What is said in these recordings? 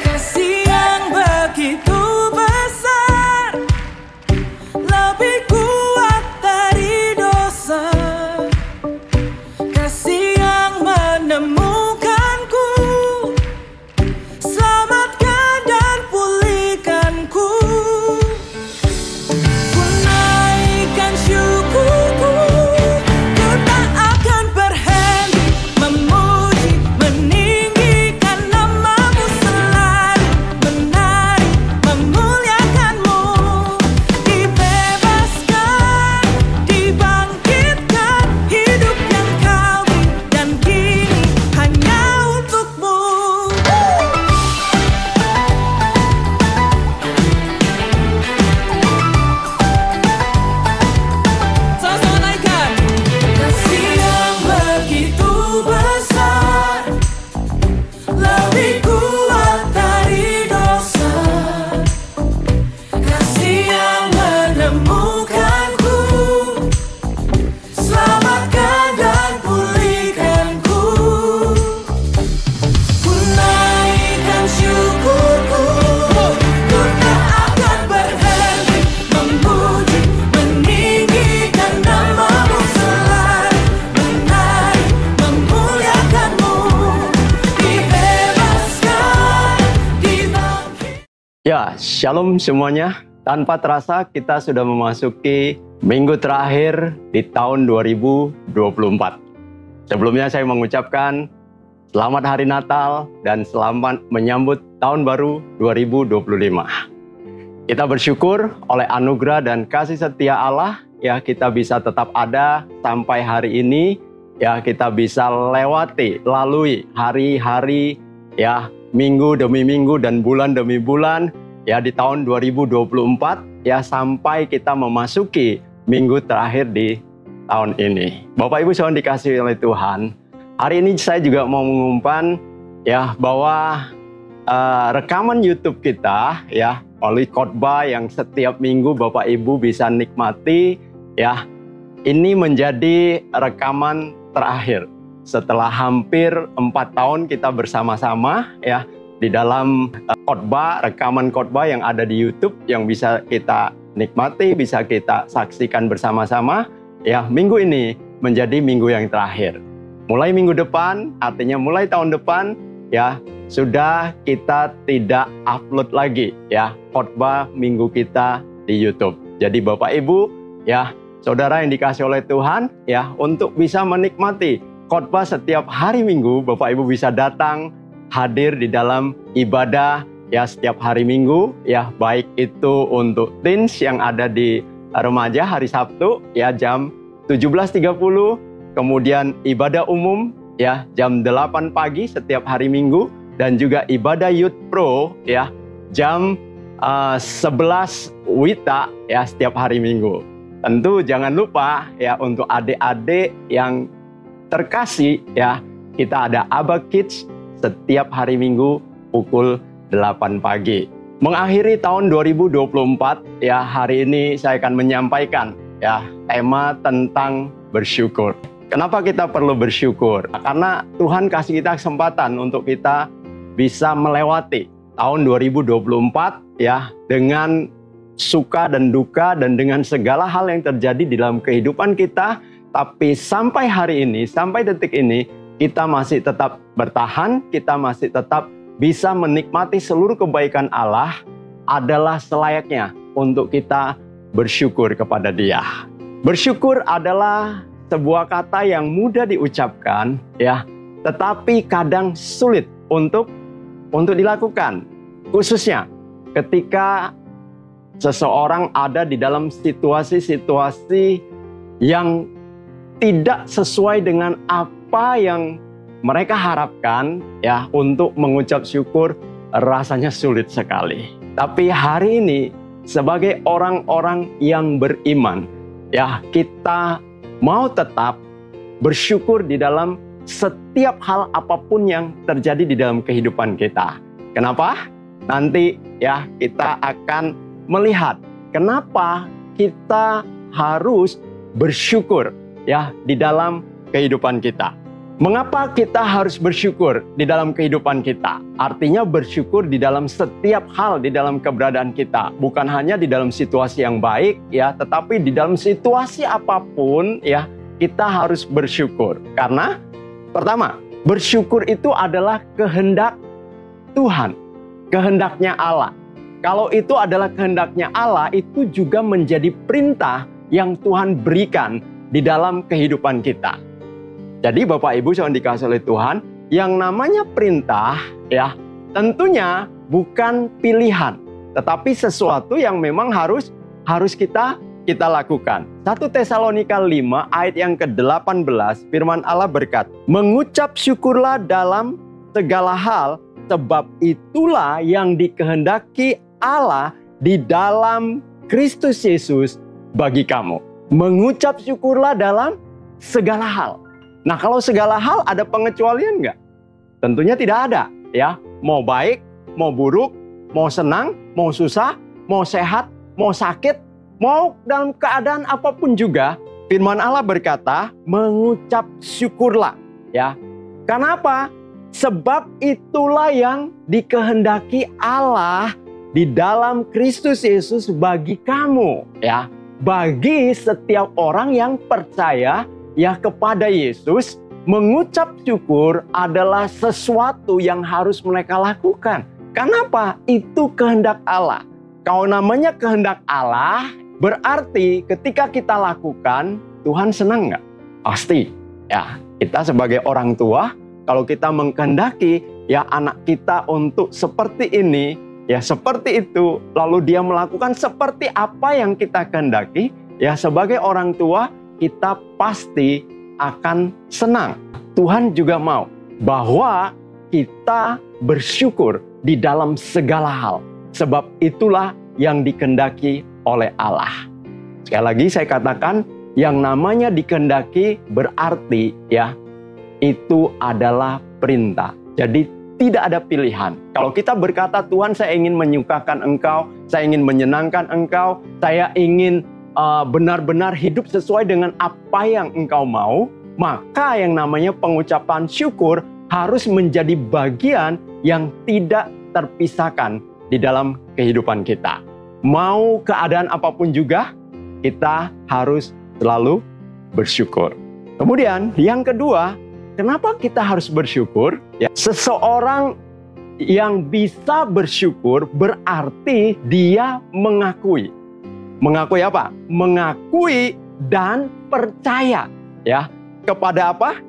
Kasih yang begitu besar, lebih kuat dari dosa. Kasih yang menemukanku, selamatkan dan pulihkanku. Ku naikkan syukurku, ku tak akan berhenti memuji, meninggikan namamu selalu, menari, memuliakanmu. Dibebaskan, dibangkitkan, hidup yang kau beri dan kini hanya untukmu. Sama-sama naikkan. Kasih yang begitu besar, lebih kuat dari dosa. Kasih yang menemukanku, selamatkan dan pulihkanku. Ku naikkan syukurku, ku tak akan berhenti memuji, meninggikan namamu selalu, menari, memuliakanmu. Dibebaskan, dibangkitkan. Ya, shalom semuanya. Tanpa terasa kita sudah memasuki minggu terakhir di tahun 2024. Sebelumnya saya mengucapkan selamat hari Natal dan selamat menyambut tahun baru 2025. Kita bersyukur oleh anugerah dan kasih setia Allah, ya kita bisa tetap ada sampai hari ini, ya kita bisa lalui hari-hari, ya minggu demi minggu dan bulan demi bulan, ya di tahun 2024, ya sampai kita memasuki minggu terakhir di tahun ini. Bapak Ibu saudara dikasihi oleh Tuhan, hari ini saya juga mau mengumumkan ya bahwa rekaman YouTube kita ya oleh khotbah yang setiap minggu Bapak Ibu bisa nikmati ya, ini menjadi rekaman terakhir setelah hampir 4 tahun kita bersama-sama ya di dalam khotbah, rekaman khotbah yang ada di YouTube yang bisa kita nikmati, bisa kita saksikan bersama-sama. Ya, minggu ini menjadi minggu yang terakhir. Mulai minggu depan, artinya mulai tahun depan, ya sudah kita tidak upload lagi ya khotbah minggu kita di YouTube. Jadi Bapak Ibu, ya saudara yang dikasihi oleh Tuhan, ya untuk bisa menikmati khotbah setiap hari Minggu, Bapak Ibu bisa datang hadir di dalam ibadah ya setiap hari Minggu ya, baik itu untuk teens yang ada di remaja hari Sabtu ya jam 17.30, kemudian ibadah umum ya jam 8 pagi setiap hari Minggu, dan juga ibadah Youth Pro ya jam 11 WITA ya setiap hari Minggu. Tentu jangan lupa ya untuk adik-adik yang terkasih ya, kita ada Abba Kids setiap hari Minggu pukul 8 pagi. Mengakhiri tahun 2024 ya, hari ini saya akan menyampaikan ya tema tentang bersyukur. Kenapa kita perlu bersyukur? Karena Tuhan kasih kita kesempatan untuk kita bisa melewati tahun 2024 ya dengan suka dan duka dan dengan segala hal yang terjadi di dalam kehidupan kita. Tapi sampai hari ini, sampai detik ini, kita masih tetap bertahan, kita masih tetap bisa menikmati seluruh kebaikan Allah, adalah selayaknya untuk kita bersyukur kepada Dia. Bersyukur adalah sebuah kata yang mudah diucapkan, ya, tetapi kadang sulit untuk dilakukan. Khususnya ketika seseorang ada di dalam situasi-situasi yang tidak sesuai dengan apa yang mereka harapkan ya, untuk mengucap syukur rasanya sulit sekali. Tapi hari ini sebagai orang-orang yang beriman ya, kita mau tetap bersyukur di dalam setiap hal apapun yang terjadi di dalam kehidupan kita. Kenapa? Nanti ya kita akan melihat kenapa kita harus bersyukur ya di dalam kehidupan kita. Mengapa kita harus bersyukur di dalam kehidupan kita? Artinya bersyukur di dalam setiap hal di dalam keberadaan kita. Bukan hanya di dalam situasi yang baik ya, tetapi di dalam situasi apapun ya, kita harus bersyukur. Karena pertama, bersyukur itu adalah kehendak Tuhan, kehendaknya Allah. Kalau itu adalah kehendaknya Allah, itu juga menjadi perintah yang Tuhan berikan di dalam kehidupan kita. Jadi Bapak Ibu yang dikasihi oleh Tuhan, yang namanya perintah ya tentunya bukan pilihan, tetapi sesuatu yang memang harus kita lakukan. 1 Tesalonika 5 ayat yang ke-18 firman Allah berkata, "Mengucap syukurlah dalam segala hal, sebab itulah yang dikehendaki Allah di dalam Kristus Yesus bagi kamu." Mengucap syukurlah dalam segala hal. Nah, kalau segala hal ada pengecualian nggak? Tentunya tidak ada, ya. Mau baik, mau buruk, mau senang, mau susah, mau sehat, mau sakit, mau dalam keadaan apapun juga, firman Allah berkata, mengucap syukurlah, ya. Kenapa? Sebab itulah yang dikehendaki Allah di dalam Kristus Yesus bagi kamu, ya. Bagi setiap orang yang percaya ya kepada Yesus, mengucap syukur adalah sesuatu yang harus mereka lakukan. Kenapa? Itu kehendak Allah. Kalau namanya kehendak Allah, berarti ketika kita lakukan, Tuhan senang nggak? Pasti. Ya, kita sebagai orang tua, kalau kita mengkehendaki ya anak kita untuk seperti ini, ya seperti itu, lalu dia melakukan seperti apa yang kita kehendaki, ya sebagai orang tua, kita pasti akan senang. Tuhan juga mau bahwa kita bersyukur di dalam segala hal. Sebab itulah yang dikehendaki oleh Allah. Sekali lagi saya katakan, yang namanya dikehendaki berarti ya, itu adalah perintah. Jadi tidak ada pilihan. Kalau kita berkata, Tuhan saya ingin menyukakan Engkau, saya ingin menyenangkan Engkau, saya ingin benar-benar hidup sesuai dengan apa yang Engkau mau, maka yang namanya pengucapan syukur harus menjadi bagian yang tidak terpisahkan di dalam kehidupan kita. Mau keadaan apapun juga, kita harus selalu bersyukur. Kemudian yang kedua, kenapa kita harus bersyukur? Ya, seseorang yang bisa bersyukur berarti dia mengakui. Mengakui apa? Mengakui dan percaya ya kepada apa?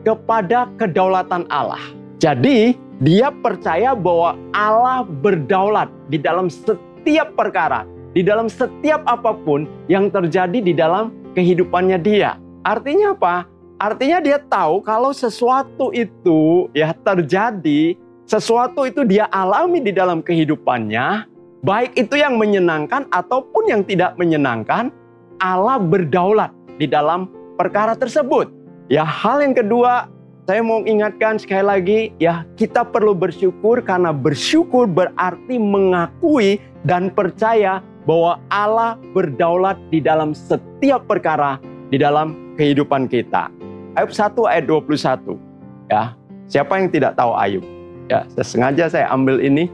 Kepada kedaulatan Allah. Jadi dia percaya bahwa Allah berdaulat di dalam setiap perkara, di dalam setiap apapun yang terjadi di dalam kehidupannya dia. Artinya apa? Artinya dia tahu kalau sesuatu itu ya terjadi, sesuatu itu dia alami di dalam kehidupannya, baik itu yang menyenangkan ataupun yang tidak menyenangkan, Allah berdaulat di dalam perkara tersebut. Ya, hal yang kedua, saya mau ingatkan sekali lagi, ya kita perlu bersyukur karena bersyukur berarti mengakui dan percaya bahwa Allah berdaulat di dalam setiap perkara di dalam kehidupan kita. Ayub 1 ayat 21. Ya, siapa yang tidak tahu Ayub? Ya, sengaja saya ambil ini.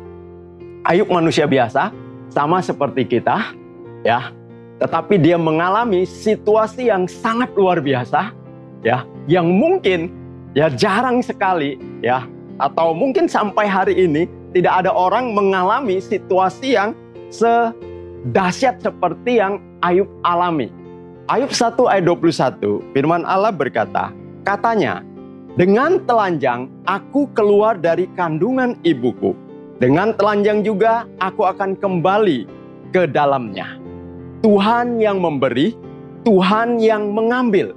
Ayub manusia biasa, sama seperti kita, ya. Tetapi dia mengalami situasi yang sangat luar biasa, ya, yang mungkin ya jarang sekali, ya, atau mungkin sampai hari ini tidak ada orang mengalami situasi yang sedahsyat seperti yang Ayub alami. Ayub 1 ayat 21, firman Allah berkata, katanya, dengan telanjang aku keluar dari kandungan ibuku. Dengan telanjang juga aku akan kembali ke dalamnya. Tuhan yang memberi, Tuhan yang mengambil.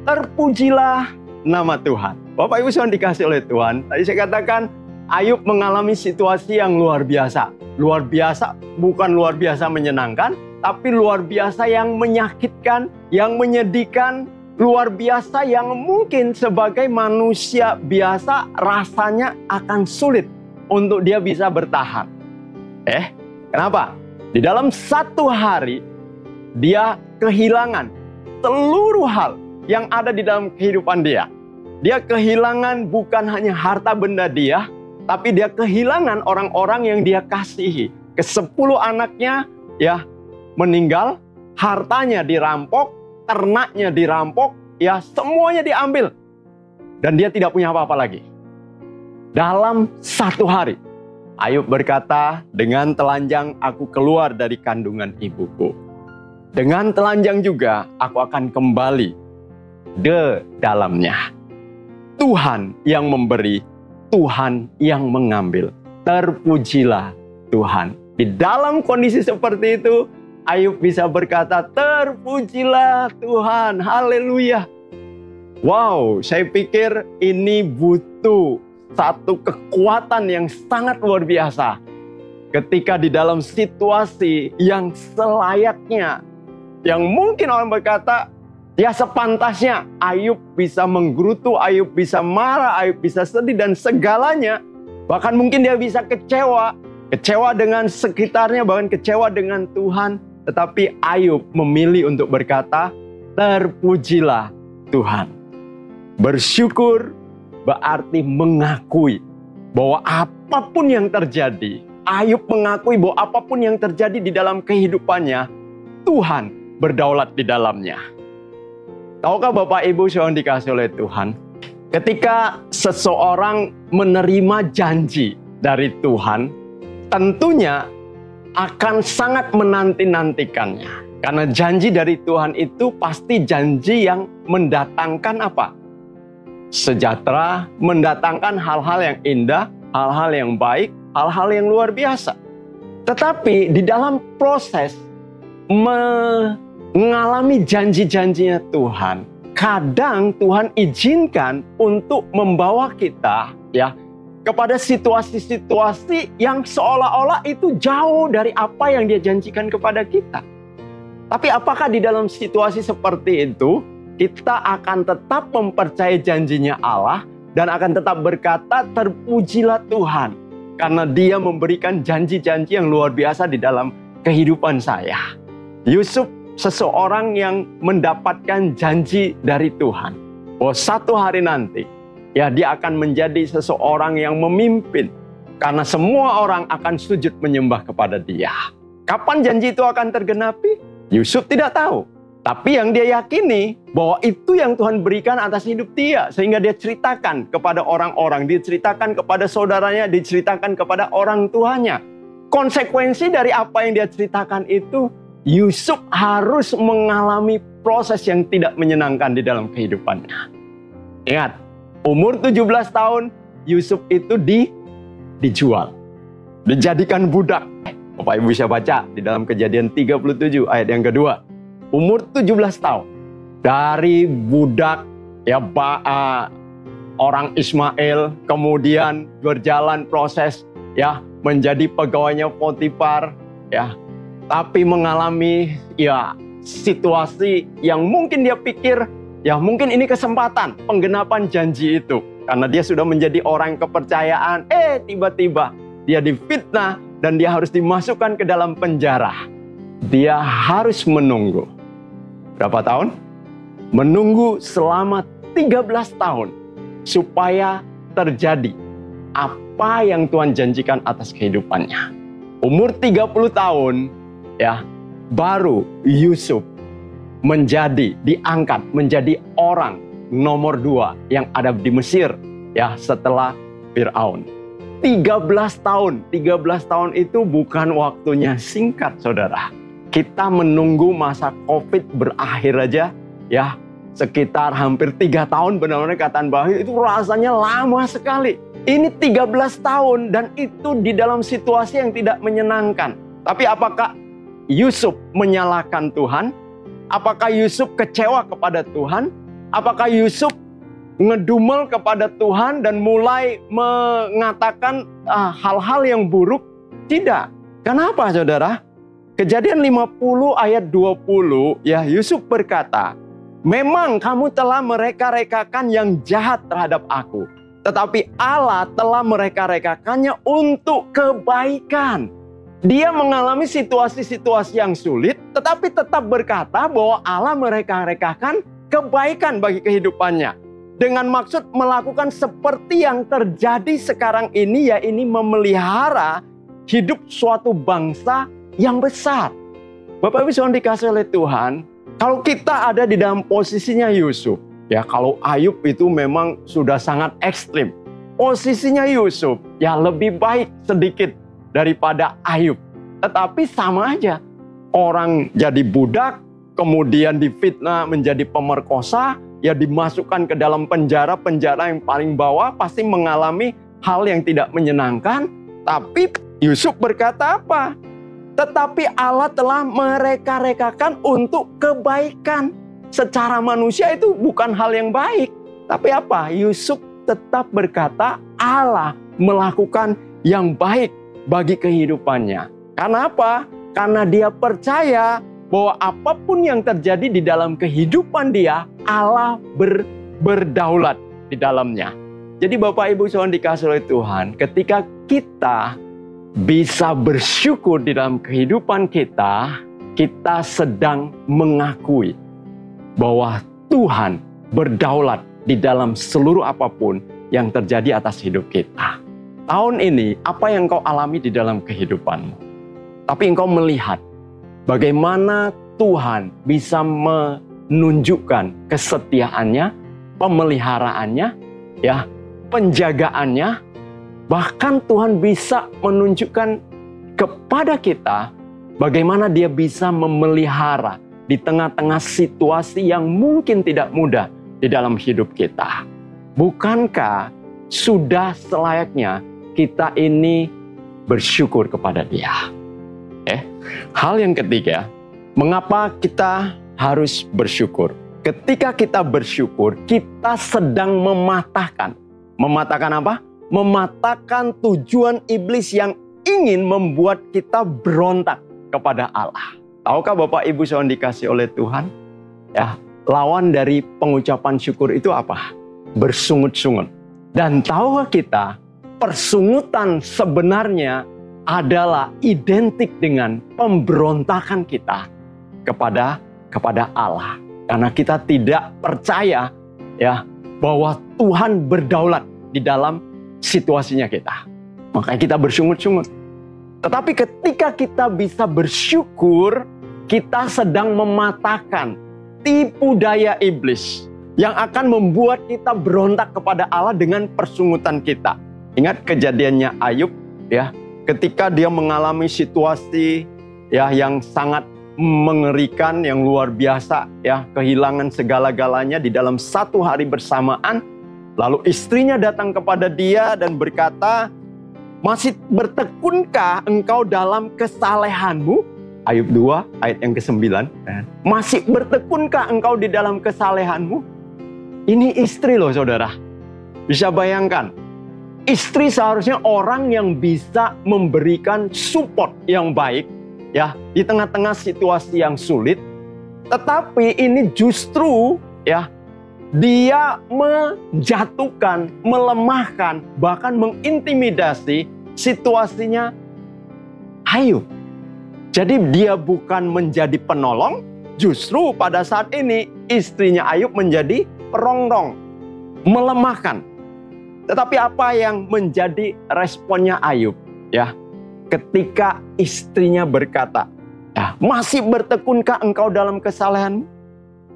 Terpujilah nama Tuhan. Bapak Ibu yang dikasih oleh Tuhan, tadi saya katakan Ayub mengalami situasi yang luar biasa. Luar biasa, bukan luar biasa menyenangkan, tapi luar biasa yang menyakitkan, yang menyedihkan, luar biasa yang mungkin sebagai manusia biasa rasanya akan sulit untuk dia bisa bertahan. Kenapa? Di dalam satu hari, dia kehilangan seluruh hal yang ada di dalam kehidupan dia. Dia kehilangan bukan hanya harta benda dia, tapi dia kehilangan orang-orang yang dia kasihi. Ke-10 anaknya ya meninggal, hartanya dirampok, ternaknya dirampok, ya semuanya diambil. Dan dia tidak punya apa-apa lagi. Dalam 1 hari, Ayub berkata, dengan telanjang aku keluar dari kandungan ibuku. Dengan telanjang juga aku akan kembali ke dalamnya. Tuhan yang memberi, Tuhan yang mengambil. Terpujilah Tuhan. Di dalam kondisi seperti itu, Ayub bisa berkata, terpujilah Tuhan, haleluya. Wow, saya pikir ini butuh satu kekuatan yang sangat luar biasa. Ketika di dalam situasi yang selayaknya, yang mungkin orang berkata, ya sepantasnya, Ayub bisa menggerutu, Ayub bisa marah, Ayub bisa sedih dan segalanya. Bahkan mungkin dia bisa kecewa. Kecewa dengan sekitarnya, bahkan kecewa dengan Tuhan. Tetapi Ayub memilih untuk berkata, terpujilah Tuhan. Bersyukur berarti mengakui bahwa apapun yang terjadi, Ayub mengakui bahwa apapun yang terjadi di dalam kehidupannya, Tuhan berdaulat di dalamnya. Tahukah Bapak Ibu yang dikasihi oleh Tuhan, ketika seseorang menerima janji dari Tuhan, tentunya akan sangat menanti-nantikannya. Karena janji dari Tuhan itu pasti janji yang mendatangkan apa? Sejahtera, mendatangkan hal-hal yang indah, hal-hal yang baik, hal-hal yang luar biasa. Tetapi di dalam proses mengalami janji-janjinya Tuhan, kadang Tuhan izinkan untuk membawa kita ya kepada situasi-situasi yang seolah-olah itu jauh dari apa yang Dia janjikan kepada kita. Tapi apakah di dalam situasi seperti itu kita akan tetap mempercayai janjinya Allah dan akan tetap berkata, terpujilah Tuhan, karena Dia memberikan janji-janji yang luar biasa di dalam kehidupan saya. Yusuf seseorang yang mendapatkan janji dari Tuhan, bahwa satu hari nanti ya dia akan menjadi seseorang yang memimpin, karena semua orang akan sujud menyembah kepada Dia. Kapan janji itu akan tergenapi? Yusuf tidak tahu. Tapi yang dia yakini bahwa itu yang Tuhan berikan atas hidup dia. Sehingga dia ceritakan kepada orang-orang, diceritakan kepada saudaranya, diceritakan kepada orang tuanya. Konsekuensi dari apa yang dia ceritakan itu, Yusuf harus mengalami proses yang tidak menyenangkan di dalam kehidupannya. Ingat, umur 17 tahun, Yusuf itu dijual. Dijadikan budak. Bapak Ibu bisa baca di dalam Kejadian 37 ayat yang kedua. Umur 17 tahun, dari budak ya orang Ismail, kemudian berjalan proses ya menjadi pegawainya Potifar ya, tapi mengalami ya situasi yang mungkin dia pikir ya mungkin ini kesempatan penggenapan janji itu, karena dia sudah menjadi orang kepercayaan. Tiba-tiba dia difitnah dan dia harus dimasukkan ke dalam penjara. Dia harus menunggu berapa tahun? Menunggu selama 13 tahun supaya terjadi apa yang Tuhan janjikan atas kehidupannya. Umur 30 tahun ya, baru Yusuf diangkat menjadi orang nomor 2 yang ada di Mesir ya setelah Firaun. 13 tahun itu bukan waktunya singkat, saudara. Kita menunggu masa COVID berakhir aja ya sekitar hampir 3 tahun, benar-benar katakan bahwa itu rasanya lama sekali. Ini 13 tahun dan itu di dalam situasi yang tidak menyenangkan. Tapi apakah Yusuf menyalahkan Tuhan? Apakah Yusuf kecewa kepada Tuhan? Apakah Yusuf ngedumel kepada Tuhan dan mulai mengatakan hal-hal yang buruk? Tidak. Kenapa, saudara? Kejadian 50 ayat 20 ya, Yusuf berkata, memang kamu telah mereka-rekakan yang jahat terhadap aku, tetapi Allah telah mereka-rekakannya untuk kebaikan. Dia mengalami situasi-situasi yang sulit, tetapi tetap berkata bahwa Allah mereka-rekakan kebaikan bagi kehidupannya. Dengan maksud melakukan seperti yang terjadi sekarang ini, ya ini memelihara hidup suatu bangsa yang besar. Bapak Ibu saudara dikasih oleh Tuhan, kalau kita ada di dalam posisinya Yusuf, ya kalau Ayub itu memang sudah sangat ekstrim. Posisinya Yusuf, ya lebih baik sedikit daripada Ayub. Tetapi sama aja, orang jadi budak, kemudian difitnah menjadi pemerkosa, ya dimasukkan ke dalam penjara yang paling bawah, pasti mengalami hal yang tidak menyenangkan. Tapi Yusuf berkata apa? Tetapi Allah telah mereka-rekakan untuk kebaikan. Secara manusia itu bukan hal yang baik. Tapi apa? Yusuf tetap berkata Allah melakukan yang baik bagi kehidupannya. Karena apa? Karena dia percaya bahwa apapun yang terjadi di dalam kehidupan dia, Allah berdaulat di dalamnya. Jadi Bapak Ibu saudara dikasih oleh Tuhan, ketika kita bisa bersyukur di dalam kehidupan kita, kita sedang mengakui bahwa Tuhan berdaulat di dalam seluruh apapun yang terjadi atas hidup kita. Tahun ini, apa yang kau alami di dalam kehidupanmu? Tapi engkau melihat bagaimana Tuhan bisa menunjukkan kesetiaannya, pemeliharaannya, ya, penjagaannya. Bahkan Tuhan bisa menunjukkan kepada kita bagaimana Dia bisa memelihara di tengah-tengah situasi yang mungkin tidak mudah di dalam hidup kita. Bukankah sudah selayaknya kita ini bersyukur kepada Dia? Hal yang ketiga, mengapa kita harus bersyukur? Ketika kita bersyukur, kita sedang mematahkan. Mematahkan apa? Mematahkan tujuan iblis yang ingin membuat kita berontak kepada Allah. Tahukah Bapak Ibu saudara dikasih oleh Tuhan? Ya, lawan dari pengucapan syukur itu apa? Bersungut-sungut. Dan tahukah kita, persungutan sebenarnya adalah identik dengan pemberontakan kita kepada Allah. Karena kita tidak percaya ya bahwa Tuhan berdaulat di dalam situasinya kita. Makanya kita bersungut-sungut. Tetapi ketika kita bisa bersyukur, kita sedang mematahkan tipu daya iblis yang akan membuat kita berontak kepada Allah dengan persungutan kita. Ingat kejadiannya Ayub, ya. Ketika dia mengalami situasi ya yang sangat mengerikan, yang luar biasa, ya, kehilangan segala-galanya di dalam satu hari bersamaan, lalu istrinya datang kepada dia dan berkata, masih bertekunkah engkau dalam kesalehanmu? Ayub 2 ayat yang ke-9. Masih bertekunkah engkau di dalam kesalehanmu? Ini istri loh saudara. Bisa bayangkan. Istri seharusnya orang yang bisa memberikan support yang baik ya di tengah-tengah situasi yang sulit. Tetapi ini justru ya dia menjatuhkan, melemahkan, bahkan mengintimidasi situasinya Ayub. Jadi dia bukan menjadi penolong, justru pada saat ini istrinya Ayub menjadi perongrong, melemahkan. Tetapi apa yang menjadi responnya Ayub? Ya, ketika istrinya berkata, ya, masih bertekunkah engkau dalam kesalehanmu?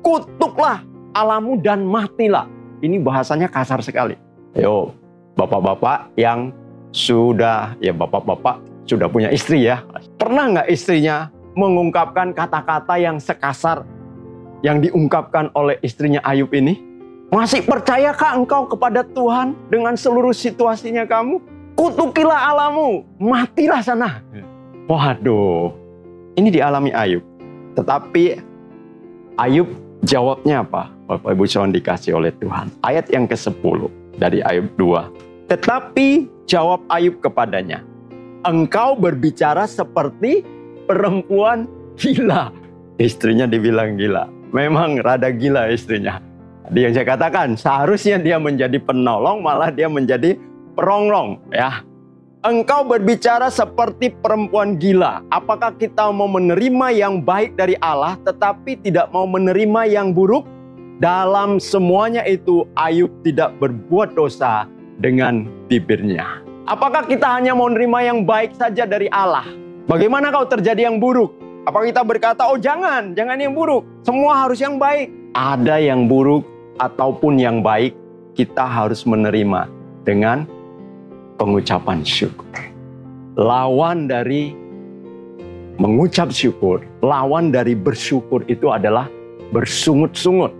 Kutuklah Allahmu dan matilah. Ini bahasanya kasar sekali. Ayo, bapak-bapak yang sudah, ya bapak-bapak sudah punya istri ya. Pernah nggak istrinya mengungkapkan kata-kata yang sekasar yang diungkapkan oleh istrinya Ayub ini? Masih percayakah engkau kepada Tuhan dengan seluruh situasinya kamu? Kutukilah Allahmu, matilah sana. Waduh, ini dialami Ayub. Tetapi Ayub jawabnya apa? Bapak Ibu saudara dikasih oleh Tuhan. Ayat yang ke-10 dari Ayub 2. Tetapi jawab Ayub kepadanya, engkau berbicara seperti perempuan gila. Istrinya dibilang gila. Memang rada gila istrinya. Dia yang saya katakan, seharusnya dia menjadi penolong, malah dia menjadi perongrong. Ya, engkau berbicara seperti perempuan gila. Apakah kita mau menerima yang baik dari Allah, tetapi tidak mau menerima yang buruk? dalam semuanya itu Ayub tidak berbuat dosa dengan bibirnya. Apakah kita hanya mau nerima yang baik saja dari Allah? Bagaimana kalau terjadi yang buruk? Apakah kita berkata, oh jangan yang buruk, semua harus yang baik? Ada yang buruk ataupun yang baik, kita harus menerima dengan pengucapan syukur. Lawan dari mengucap syukur, lawan dari bersyukur itu adalah bersungut-sungut.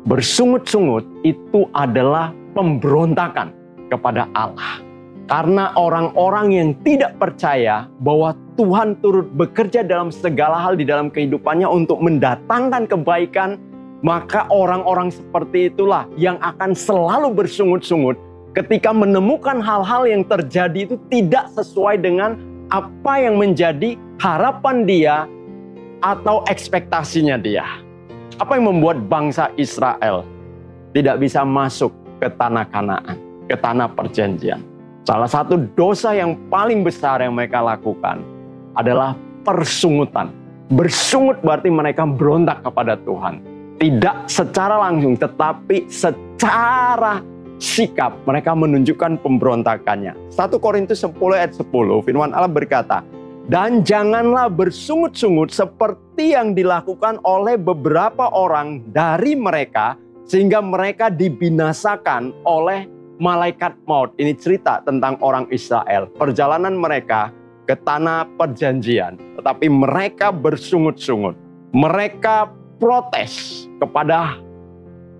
Bersungut-sungut itu adalah pemberontakan kepada Allah. Karena orang-orang yang tidak percaya bahwa Tuhan turut bekerja dalam segala hal di dalam kehidupannya untuk mendatangkan kebaikan, maka orang-orang seperti itulah yang akan selalu bersungut-sungut ketika menemukan hal-hal yang terjadi itu tidak sesuai dengan apa yang menjadi harapan dia atau ekspektasinya dia. Apa yang membuat bangsa Israel tidak bisa masuk ke tanah Kanaan, ke tanah perjanjian? Salah satu dosa yang paling besar yang mereka lakukan adalah persungutan. Bersungut berarti mereka berontak kepada Tuhan. Tidak secara langsung, tetapi secara sikap mereka menunjukkan pemberontakannya. 1 Korintus 10 ayat 10, firman Allah berkata, dan janganlah bersungut-sungut seperti yang dilakukan oleh beberapa orang dari mereka, sehingga mereka dibinasakan oleh malaikat maut. Ini cerita tentang orang Israel. Perjalanan mereka ke tanah perjanjian. Tetapi mereka bersungut-sungut. Mereka protes kepada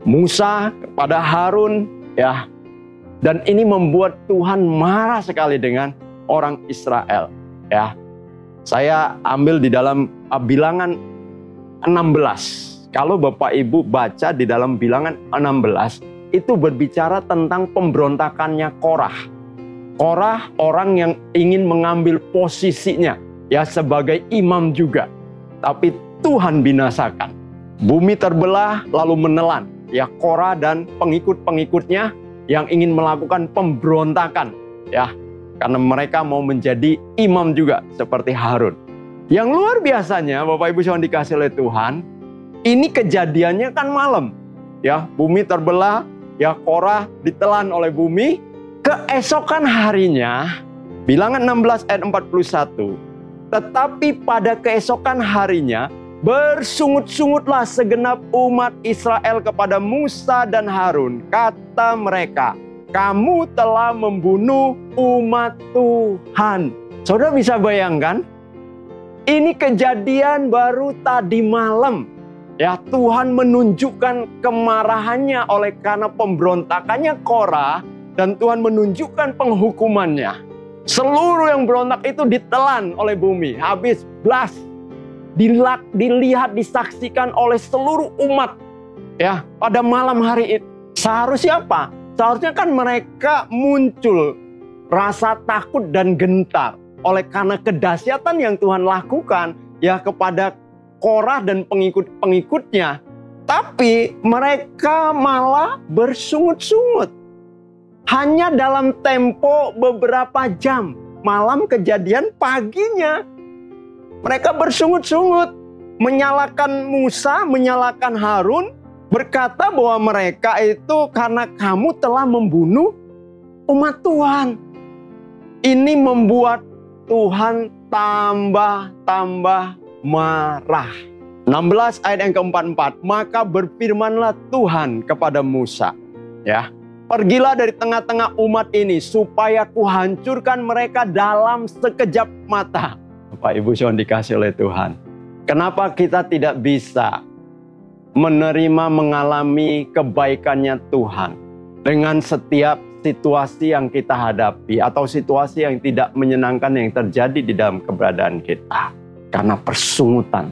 Musa, kepada Harun. Ya. Dan ini membuat Tuhan marah sekali dengan orang Israel. Ya. Saya ambil di dalam Bilangan 16. Kalau Bapak Ibu baca di dalam Bilangan 16, itu berbicara tentang pemberontakannya Korah. Korah orang yang ingin mengambil posisinya ya sebagai imam juga. Tapi Tuhan binasakan. Bumi terbelah lalu menelan ya Korah dan pengikut-pengikutnya yang ingin melakukan pemberontakan ya. Karena mereka mau menjadi imam juga seperti Harun. Yang luar biasanya Bapak Ibu yang dikasih oleh Tuhan, ini kejadiannya kan malam. Ya, bumi terbelah, ya Korah ditelan oleh bumi. Keesokan harinya, Bilangan 16 ayat 41. Tetapi pada keesokan harinya, bersungut-sungutlah segenap umat Israel kepada Musa dan Harun. Kata mereka, kamu telah membunuh umat Tuhan. Saudara bisa bayangkan? Ini kejadian baru tadi malam. Ya, Tuhan menunjukkan kemarahannya oleh karena pemberontakannya Korah, dan Tuhan menunjukkan penghukumannya. Seluruh yang berontak itu ditelan oleh bumi, habis blas. Dilihat, disaksikan oleh seluruh umat. Ya, pada malam hari itu. Seharusnya apa? Seharusnya kan mereka muncul rasa takut dan gentar oleh karena kedahsyatan yang Tuhan lakukan ya kepada Korah dan pengikut-pengikutnya. Tapi mereka malah bersungut-sungut. Hanya dalam tempo beberapa jam. Malam kejadian paginya. Mereka bersungut-sungut. Menyalahkan Musa, menyalahkan Harun. Berkata bahwa mereka itu karena kamu telah membunuh umat Tuhan. Ini membuat Tuhan tambah marah. 16 ayat yang ke-44. Maka berfirmanlah Tuhan kepada Musa. Ya, pergilah dari tengah-tengah umat ini supaya kuhancurkan mereka dalam sekejap mata. Bapak Ibu yang dikasih oleh Tuhan. Kenapa kita tidak bisa menerima mengalami kebaikannya Tuhan dengan setiap situasi yang kita hadapi atau situasi yang tidak menyenangkan yang terjadi di dalam keberadaan kita? Karena persungutan.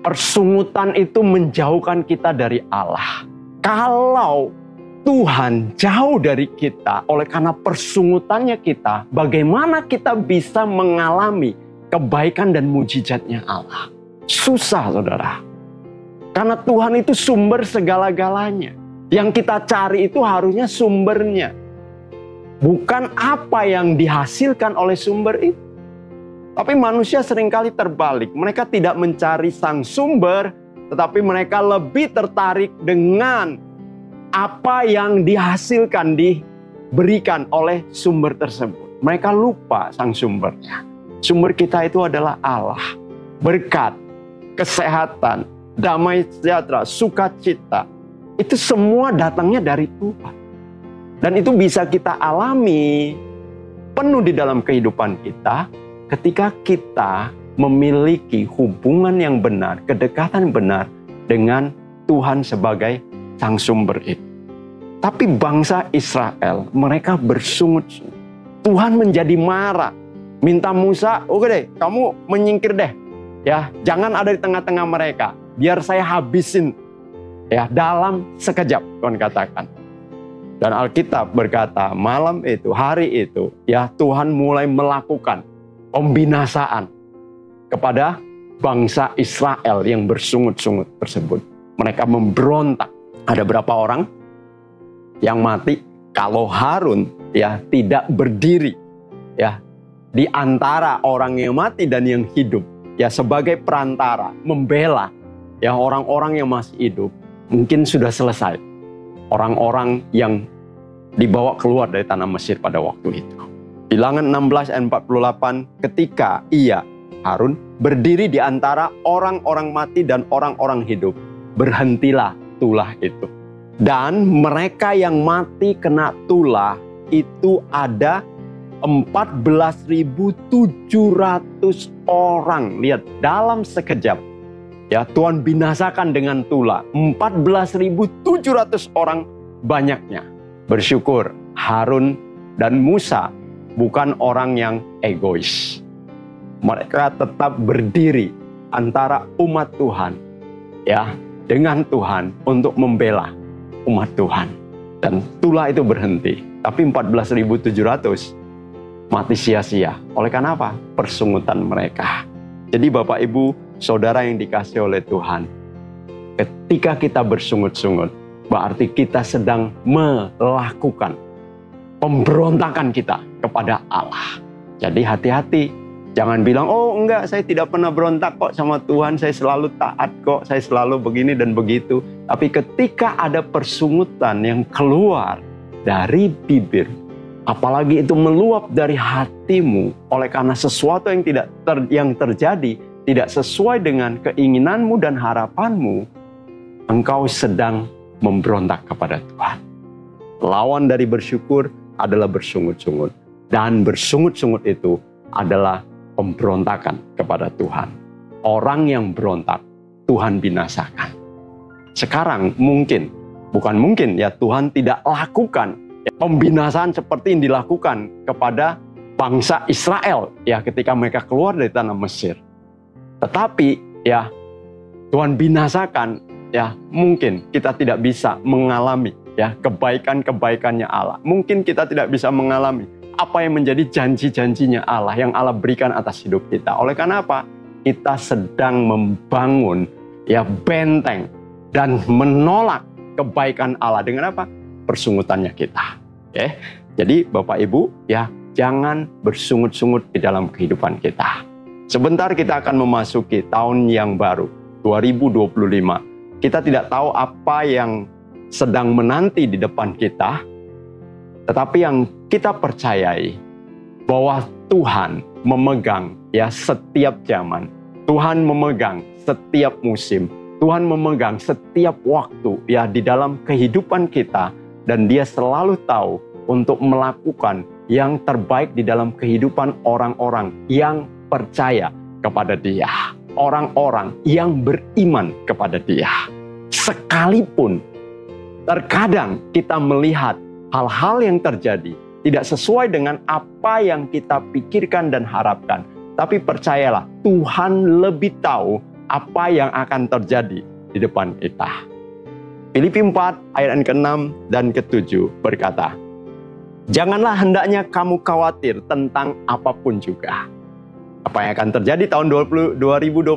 Persungutan itu menjauhkan kita dari Allah. Kalau Tuhan jauh dari kita oleh karena persungutannya kita, bagaimana kita bisa mengalami kebaikan dan mujizatnya Allah? Susah, saudara. Karena Tuhan itu sumber segala-galanya. Yang kita cari itu harusnya sumbernya. Bukan apa yang dihasilkan oleh sumber itu. Tapi manusia seringkali terbalik. Mereka tidak mencari sang sumber, tetapi mereka lebih tertarik dengan apa yang dihasilkan, diberikan oleh sumber tersebut. Mereka lupa sang sumbernya. Sumber kita itu adalah Allah. Berkat, kesehatan, damai sejahtera, sukacita, itu semua datangnya dari Tuhan. Dan itu bisa kita alami penuh di dalam kehidupan kita ketika kita memiliki hubungan yang benar, kedekatan benar dengan Tuhan sebagai sang sumber itu. Tapi bangsa Israel, mereka bersungut-sungut. Tuhan menjadi marah. Minta Musa, oke deh, kamu menyingkir deh. Ya, jangan ada di tengah-tengah mereka. Biar saya habisin ya dalam sekejap, Tuhan katakan. Dan Alkitab berkata, malam itu, hari itu, ya Tuhan mulai melakukan pembinasaan kepada bangsa Israel yang bersungut-sungut tersebut. Mereka memberontak. Ada berapa orang yang mati? Kalau Harun ya tidak berdiri ya di antara orang yang mati dan yang hidup, ya sebagai perantara membela ya orang-orang yang masih hidup, mungkin sudah selesai orang-orang yang dibawa keluar dari tanah Mesir pada waktu itu. Bilangan 16 ayat 48, ketika ia, Harun, berdiri di antara orang-orang mati dan orang-orang hidup, berhentilah tulah itu. Dan mereka yang mati kena tulah itu ada 14.700 orang. Lihat, dalam sekejap ya Tuhan binasakan dengan tulah 14.700 orang banyaknya. Bersyukur Harun dan Musa bukan orang yang egois. Mereka tetap berdiri antara umat Tuhan ya dengan Tuhan untuk membela umat Tuhan. Dan tulah itu berhenti. Tapi 14.700 mati sia-sia. Oleh karena apa? Persungutan mereka. Jadi Bapak Ibu, Saudara yang dikasihi oleh Tuhan, ketika kita bersungut-sungut, berarti kita sedang melakukan pemberontakan kita kepada Allah. Jadi hati-hati. Jangan bilang, oh enggak, saya tidak pernah berontak kok sama Tuhan, saya selalu taat kok, saya selalu begini dan begitu. Tapi ketika ada persungutan yang keluar dari bibir, apalagi itu meluap dari hatimu, oleh karena sesuatu yang yang terjadi tidak sesuai dengan keinginanmu dan harapanmu, engkau sedang memberontak kepada Tuhan. Lawan dari bersyukur adalah bersungut-sungut. Dan bersungut-sungut itu adalah pemberontakan kepada Tuhan. Orang yang berontak, Tuhan binasakan. Sekarang bukan mungkin ya Tuhan tidak lakukan ya, pembinasaan seperti yang dilakukan kepada bangsa Israel ya ketika mereka keluar dari tanah Mesir. Tetapi ya Tuhan binasakan ya, mungkin kita tidak bisa mengalami ya kebaikan-kebaikannya Allah. Mungkin kita tidak bisa mengalami apa yang menjadi janji-janjinya Allah yang Allah berikan atas hidup kita. Oleh karena apa? Kita sedang membangun ya benteng dan menolak kebaikan Allah dengan apa? Persungutannya kita. Oke. Jadi Bapak Ibu ya, jangan bersungut-sungut di dalam kehidupan kita. Sebentar kita akan memasuki tahun yang baru 2025. Kita tidak tahu apa yang sedang menanti di depan kita, tetapi yang kita percayai bahwa Tuhan memegang ya setiap zaman. Tuhan memegang setiap musim. Tuhan memegang setiap waktu ya di dalam kehidupan kita, dan Dia selalu tahu untuk melakukan yang terbaik di dalam kehidupan orang-orang yang percaya kepada Dia. Orang-orang yang beriman kepada Dia. Sekalipun terkadang kita melihat hal-hal yang terjadi tidak sesuai dengan apa yang kita pikirkan dan harapkan, tapi percayalah, Tuhan lebih tahu apa yang akan terjadi di depan kita. Filipi 4 ayat yang ke-6 dan ke-7 berkata, janganlah hendaknya kamu khawatir tentang apapun juga. Apa yang akan terjadi tahun 2025?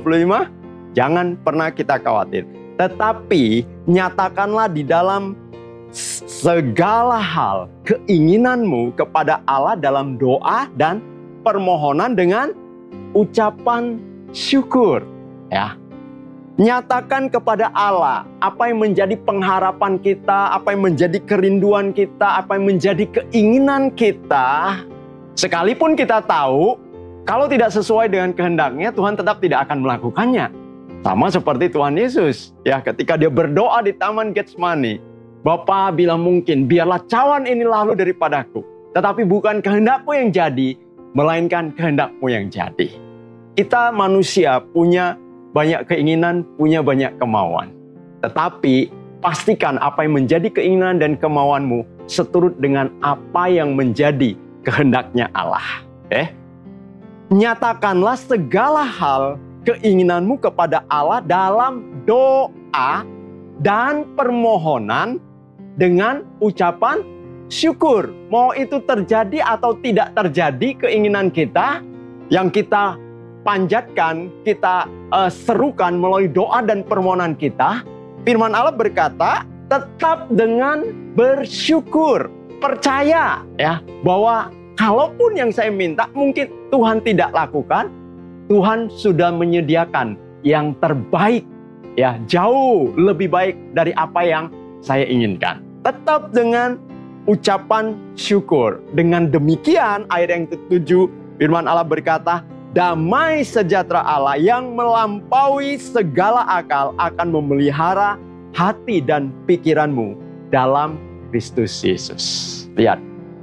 Jangan pernah kita khawatir. Tetapi nyatakanlah di dalam segala hal keinginanmu kepada Allah dalam doa dan permohonan dengan ucapan syukur. Ya. Nyatakan kepada Allah apa yang menjadi pengharapan kita, apa yang menjadi kerinduan kita, apa yang menjadi keinginan kita. Sekalipun kita tahu, kalau tidak sesuai dengan kehendaknya, Tuhan tetap tidak akan melakukannya. Sama seperti Tuhan Yesus, ya, ketika dia berdoa di Taman Getsemani, Bapa, bila mungkin, biarlah cawan ini lalu daripadaku. Tetapi bukan kehendakku yang jadi, melainkan kehendakmu yang jadi. Kita manusia punya banyak keinginan, punya banyak kemauan. Tetapi pastikan apa yang menjadi keinginan dan kemauanmu seturut dengan apa yang menjadi kehendaknya Allah. Nyatakanlah segala hal keinginanmu kepada Allah dalam doa dan permohonan dengan ucapan syukur. Mau itu terjadi atau tidak terjadi keinginan kita, yang kita panjatkan, kita serukan melalui doa dan permohonan kita, firman Allah berkata, tetap dengan bersyukur. Percaya ya bahwa kalaupun yang saya minta mungkin Tuhan tidak lakukan, Tuhan sudah menyediakan yang terbaik, ya, jauh lebih baik dari apa yang saya inginkan. Tetap dengan ucapan syukur. Dengan demikian, ayat yang ke-7, firman Allah berkata, damai sejahtera Allah yang melampaui segala akal akan memelihara hati dan pikiranmu dalam Kristus Yesus. Lihat,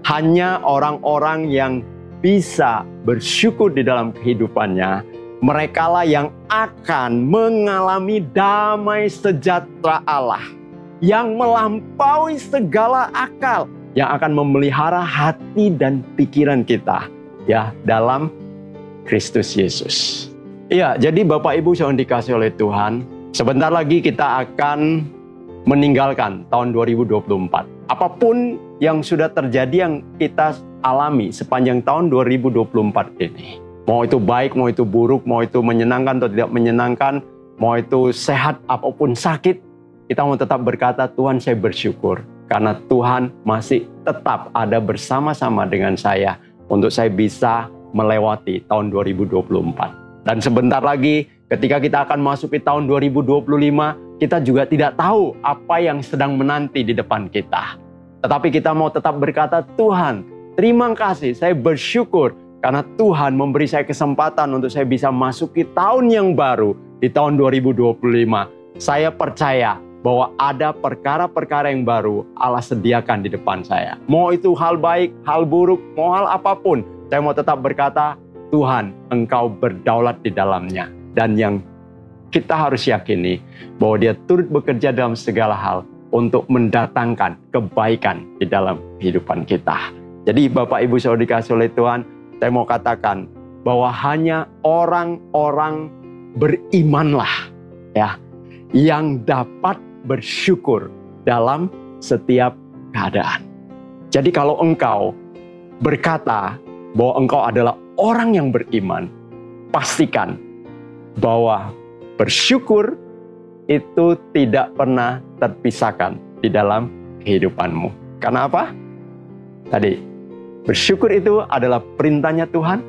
hanya orang-orang yang bisa bersyukur di dalam kehidupannya, merekalah yang akan mengalami damai sejahtera Allah yang melampaui segala akal, yang akan memelihara hati dan pikiran kita, ya, dalam Kristus Yesus. Iya, jadi Bapak Ibu yang dikasihi oleh Tuhan, sebentar lagi kita akan meninggalkan tahun 2024. Apapun yang sudah terjadi, yang kita alami sepanjang tahun 2024 ini, mau itu baik, mau itu buruk, mau itu menyenangkan atau tidak menyenangkan, mau itu sehat apapun sakit, kita mau tetap berkata, Tuhan, saya bersyukur karena Tuhan masih tetap ada bersama-sama dengan saya untuk saya bisa melewati tahun 2024. Dan sebentar lagi ketika kita akan masuki tahun 2025, kita juga tidak tahu apa yang sedang menanti di depan kita. Tetapi kita mau tetap berkata, Tuhan, terima kasih, saya bersyukur karena Tuhan memberi saya kesempatan untuk saya bisa masuki tahun yang baru di tahun 2025. Saya percaya bahwa ada perkara-perkara yang baru Allah sediakan di depan saya. Mau itu hal baik, hal buruk, mau hal apapun, saya mau tetap berkata, Tuhan, Engkau berdaulat di dalamnya. Dan yang kita harus yakini, bahwa Dia turut bekerja dalam segala hal untuk mendatangkan kebaikan di dalam kehidupan kita. Jadi Bapak Ibu saudara dikasihi oleh Tuhan, saya mau katakan bahwa hanya orang-orang berimanlah, ya, yang dapat bersyukur dalam setiap keadaan. Jadi kalau engkau berkata bahwa engkau adalah orang yang beriman, pastikan bahwa bersyukur itu tidak pernah terpisahkan di dalam kehidupanmu. Karena apa? Tadi, bersyukur itu adalah perintahnya Tuhan.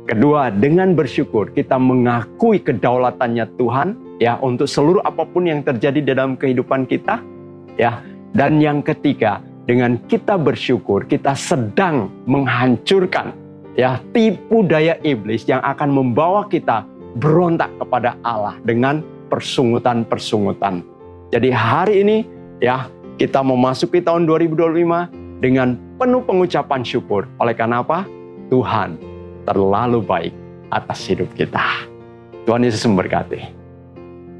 Kedua, dengan bersyukur kita mengakui kedaulatannya Tuhan, ya, untuk seluruh apapun yang terjadi dalam kehidupan kita, ya. Dan yang ketiga, dengan kita bersyukur, kita sedang menghancurkan, ya, tipu daya iblis yang akan membawa kita berontak kepada Allah dengan persungutan-persungutan. Jadi hari ini, ya, kita memasuki tahun 2025 dengan penuh pengucapan syukur. Oleh karena apa? Tuhan terlalu baik atas hidup kita. Tuhan Yesus memberkati.